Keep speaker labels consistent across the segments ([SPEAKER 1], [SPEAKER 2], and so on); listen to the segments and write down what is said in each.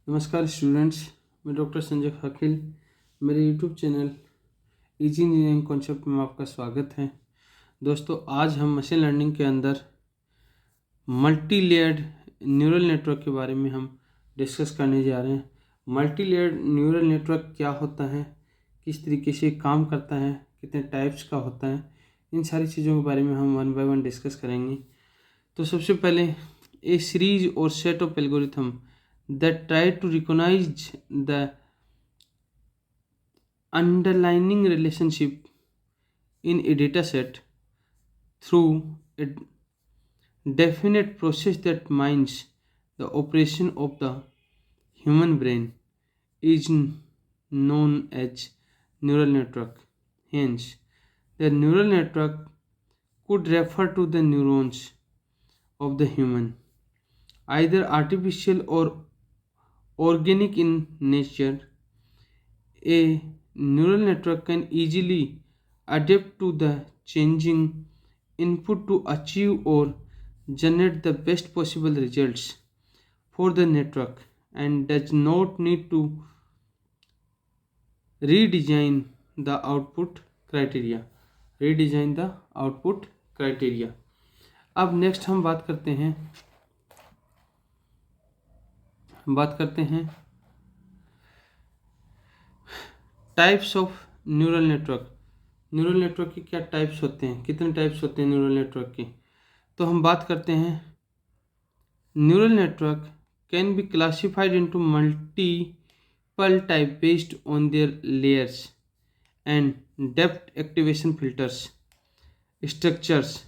[SPEAKER 1] नमस्कार स्टूडेंट्स, मैं डॉक्टर संजय खाकिल। मेरे YouTube channel easy engineering concept में आपका स्वागत है। दोस्तों, आज हम मशीन लर्निंग के अंदर मल्टी लेयर्ड न्यूरल नेटवर्क के बारे में हम डिस्कस करने जा रहे हैं। मल्टी लेयर्ड न्यूरल नेटवर्क क्या होता है, किस तरीके से काम करता है, कितने टाइप्स का होता है, इन सारी चीज़ों के बारे में हम वन बाय वन डिस्कस करेंगे। तो सबसे पहले ए सीरीज और set of algorithm that try to recognize the underlying relationship in a data set through a definite process that mimics the operation of the human brain is known as neural network. Hence, the neural network could refer to the neurons of the human, either artificial or organic in nature. A neural network can easily adapt to the changing input to achieve or generate the best possible results for the network and does not need to redesign the output criteria. Redesign the output criteria. अब next हम बात करते हैं types of neural network. Neural network के क्या types होते हैं, कितने टाइप्स होते हैं न्यूरल नेटवर्क के। तो हम बात करते हैं neural network can be classified into multiple type based on their layers and depth activation filters structures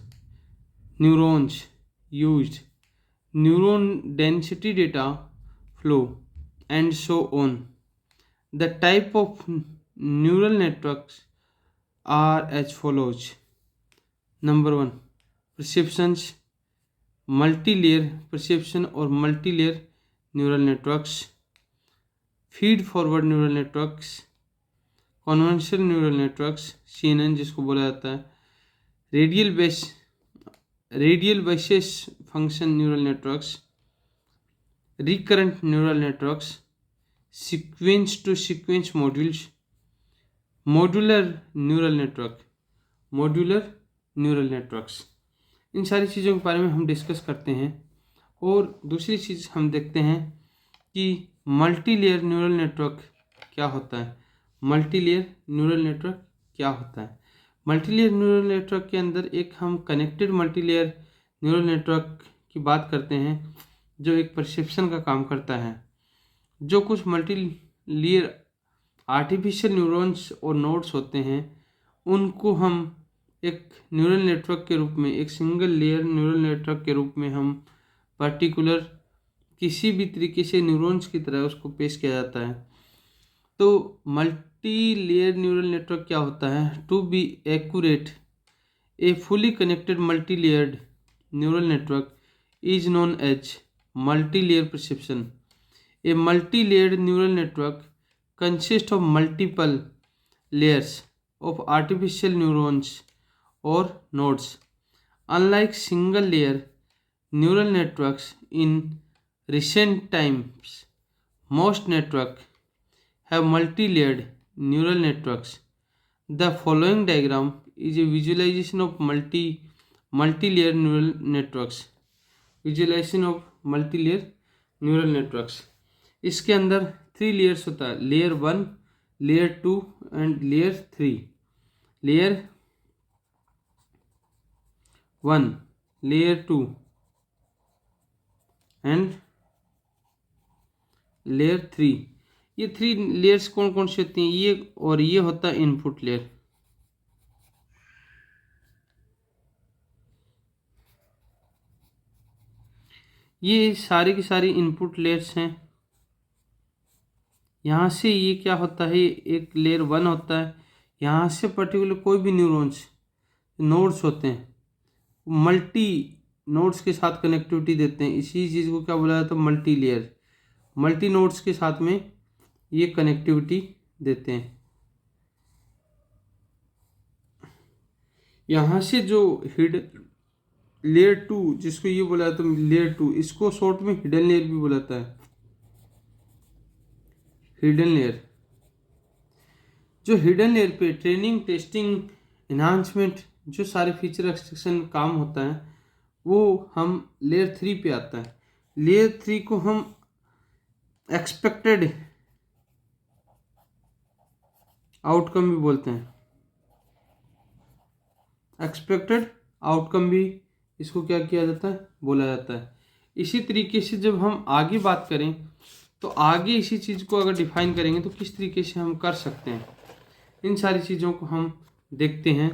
[SPEAKER 1] neurons used neuron density data flow and so on. The type of neural networks are as follows. Number 1, perceptions, multi-layer perception और multi-layer neural networks, feed-forward neural networks, convolutional neural networks CNN जिसको बोला जाता है, radial basis function neural networks, recurrent neural networks, sequence to sequence modules, modular neural networks. इन सारी चीज़ों के बारे में हम डिस्कस करते हैं। और दूसरी चीज़ हम देखते हैं कि मल्टी लेयर न्यूरल नेटवर्क क्या होता है। मल्टी लेयर न्यूरल नेटवर्क के अंदर एक हम connected multi layer neural network की बात करते हैं, जो एक परसेप्शन का काम करता है। जो कुछ मल्टी लेयर आर्टिफिशियल न्यूरॉन्स और नोड्स होते हैं, उनको हम एक न्यूरल नेटवर्क के रूप में, एक सिंगल लेयर न्यूरल नेटवर्क के रूप में हम पर्टिकुलर किसी भी तरीके से न्यूरॉन्स की तरह उसको पेश किया जाता है। तो मल्टी लेयर न्यूरल नेटवर्क क्या होता है? To be accurate, a fully connected multi layered neural network is known as multi layer perception. A multi-layered neural network consists of multiple layers of artificial neurons or nodes. Unlike single-layer neural networks in recent times, most networks have multi-layered neural networks. The following diagram is a visualization of multi-layer neural networks. Visualization of multi-layer neural networks. इसके अंदर 3 layers होता है, layer 1, layer 2 and layer 3. Layer 1, layer 2 and layer 3. ये 3 layers कौन कौन सी होती हैं? ये होता है इनपुट लेयर। ये सारी की सारी इनपुट लेयर्स हैं। यहाँ से ये क्या होता है, एक लेयर 1 होता है। यहाँ से पर्टिकुलर कोई भी नोड्स होते हैं, मल्टी नोड्स के साथ कनेक्टिविटी देते हैं। इसी चीज़ को क्या बोला जाता है? Multi layer. मल्टी नोड्स के साथ में ये कनेक्टिविटी देते हैं। यहाँ से जो लेयर 2, जिसको ये बोला जाता है लेयर 2, इसको शॉर्ट में हिडन लेयर भी बोला जाता है। Hidden layer. जो हिडन लेयर पे ट्रेनिंग, टेस्टिंग, इन्हांसमेंट, जो सारे फीचर एक्सट्रैक्शन काम होता है वो हम लेयर 3 पे आता है। लेयर 3 को हम एक्सपेक्टेड आउटकम भी बोलते हैं। एक्सपेक्टेड आउटकम भी इसको क्या किया जाता है, बोला जाता है। इसी तरीके से जब हम आगे बात करें तो आगे इसी चीज़ को अगर डिफाइन करेंगे तो किस तरीके से हम कर सकते हैं, इन सारी चीज़ों को हम देखते हैं।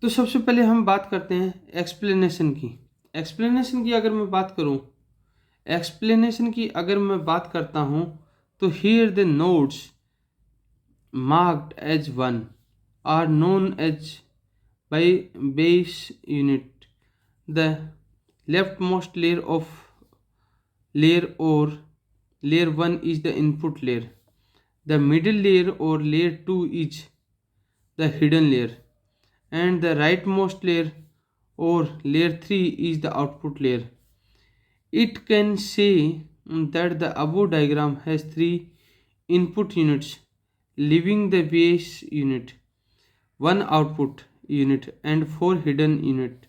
[SPEAKER 1] तो सबसे पहले हम बात करते हैं एक्सप्लेनेशन की। एक्सप्लेनेशन की अगर मैं बात करूं, एक्सप्लेनेशन की अगर मैं बात करता हूं तो here the nodes marked as 1 are known as by base unit. The leftmost layer of layer or layer 1 is the input layer. The middle layer or layer 2 is the hidden layer, and the rightmost layer or layer 3 is the output layer. It can say that the above diagram has 3 input units leaving the base unit, 1 output unit and 4 hidden unit.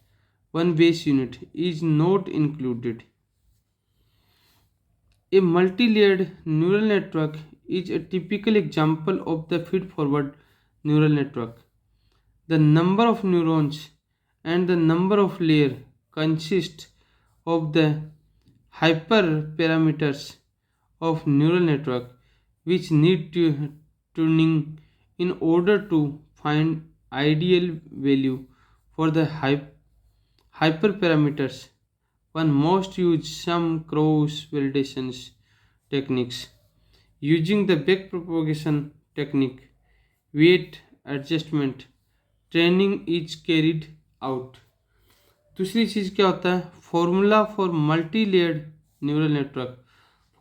[SPEAKER 1] 1 base unit is not included. A multi-layered neural network is a typical example of the feed-forward neural network. The number of neurons and the number of layers consist of the hyperparameters of neural network which need tuning in order to find ideal value for the hyperparameters. One must use some cross validation techniques. Using the backpropagation technique, weight adjustment training is carried out. दूसरी चीज़ क्या होता है, formula for multi layered neural network.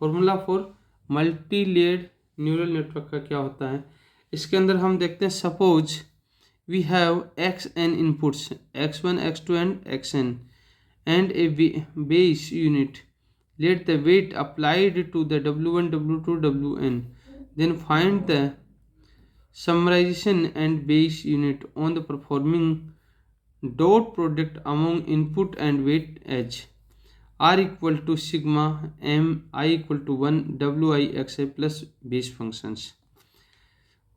[SPEAKER 1] Formula for multi layered neural network का क्या होता है, इसके अंदर हम देखते हैं suppose we have xn inputs x1 x2 and xn and a base unit. Let the weight applied to the w1 w2 wn, then find the summarization and base unit on the performing dot product among input and weight edge r equal to sigma m I equal to 1 wi xi plus base functions.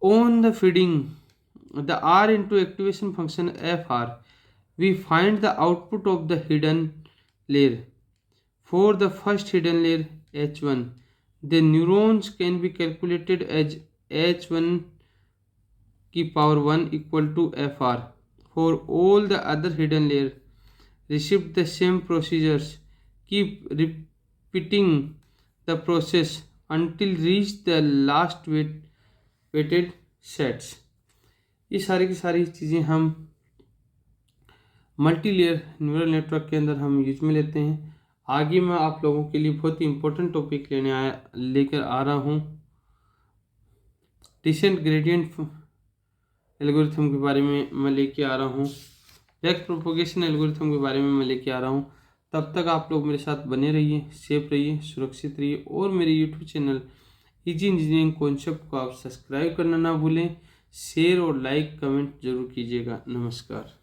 [SPEAKER 1] On the feeding the r into activation function fr, we find the output of the hidden layer. For the first hidden layer h1, the neurons can be calculated as h1 की power 1 equal to fr. For all the other hidden layer, repeat the same procedures. Keep repeating the process until reach the last weighted sets. ये सारी की सारी चीज़ें हम multi layer neural network के अंदर हम यूज में लेते हैं। आगे मैं आप लोगों के लिए बहुत ही इम्पोर्टेंट टॉपिक लेकर आ रहा हूँ। डिसेंट ग्रेडियंट एल्गोरिथम के बारे में मैं लेके आ रहा हूँ। बैक प्रोपोगेशन एल्गोरिथम के बारे में मैं लेके आ रहा हूँ। तब तक आप लोग मेरे साथ बने रहिए, सेफ रहिए, सुरक्षित रहिए और मेरे YouTube channel easy engineering concept को आप सब्सक्राइब करना ना भूलें। शेयर और लाइक कमेंट जरूर कीजिएगा। नमस्कार।